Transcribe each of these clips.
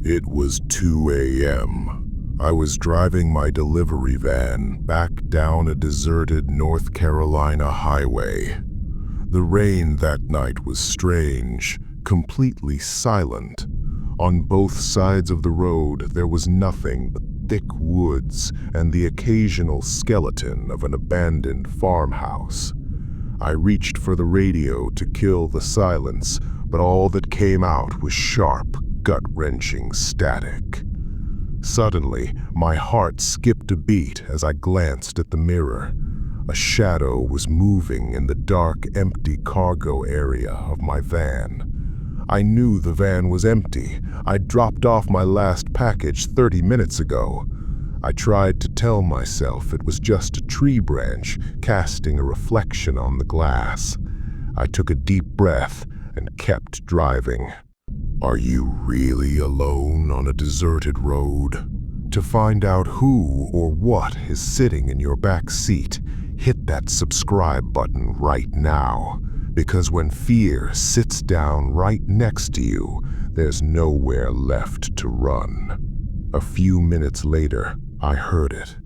It was 2 a.m. I was driving my delivery van back down a deserted North Carolina highway. The rain that night was strange, completely silent. On both sides of the road there was nothing but thick woods and the occasional skeleton of an abandoned farmhouse. I reached for the radio to kill the silence, but all that came out was sharp, gut-wrenching static. Suddenly, my heart skipped a beat as I glanced at the mirror. A shadow was moving in the dark, empty cargo area of my van. I knew the van was empty. I'd dropped off my last package 30 minutes ago. I tried to tell myself it was just a tree branch casting a reflection on the glass. I took a deep breath and kept driving. Are you really alone on a deserted road? To find out who or what is sitting in your back seat, hit that subscribe button right now. Because when fear sits down right next to you, there's nowhere left to run. A few minutes later, I heard it.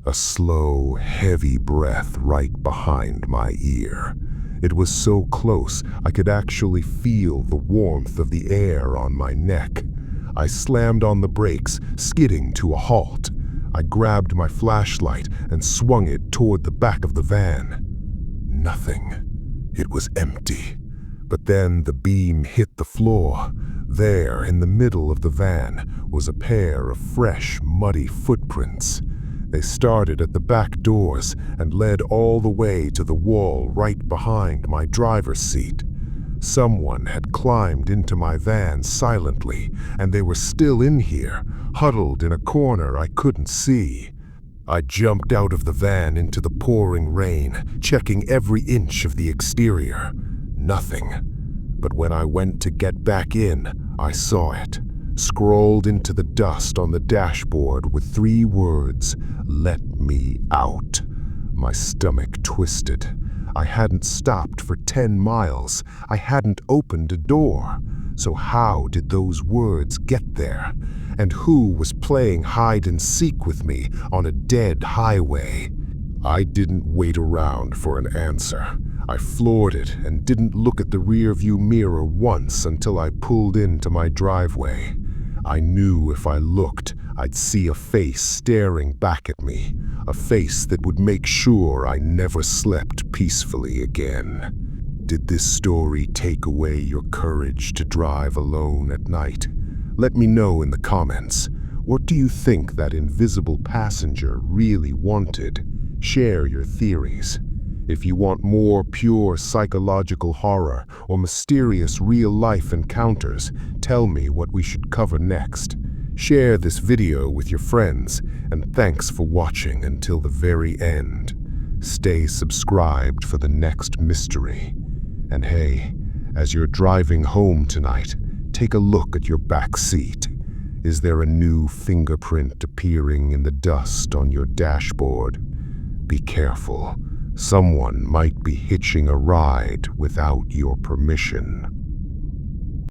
A slow, heavy breath right behind my ear. It was so close, I could actually feel the warmth of the air on my neck. I slammed on the brakes, skidding to a halt. I grabbed my flashlight and swung it toward the back of the van. Nothing. It was empty. But then the beam hit the floor. There, in the middle of the van, was a pair of fresh, muddy footprints. They started at the back doors and led all the way to the wall right behind my driver's seat. Someone had climbed into my van silently, and they were still in here, huddled in a corner I couldn't see. I jumped out of the van into the pouring rain, checking every inch of the exterior. Nothing. But when I went to get back in, I saw it, scrawled into the dust on the dashboard with 3 words, "Let me out." My stomach twisted. I hadn't stopped for 10 miles. I hadn't opened a door. So how did those words get there? And who was playing hide and seek with me on a dead highway? I didn't wait around for an answer. I floored it and didn't look at the rearview mirror once until I pulled into my driveway. I knew if I looked, I'd see a face staring back at me, a face that would make sure I never slept peacefully again. Did this story take away your courage to drive alone at night? Let me know in the comments. What do you think that invisible passenger really wanted? Share your theories. If you want more pure psychological horror or mysterious real-life encounters, tell me what we should cover next. Share this video with your friends, and thanks for watching until the very end. Stay subscribed for the next mystery. And hey, as you're driving home tonight, take a look at your back seat. Is there a new fingerprint appearing in the dust on your dashboard? Be careful. Someone might be hitching a ride without your permission.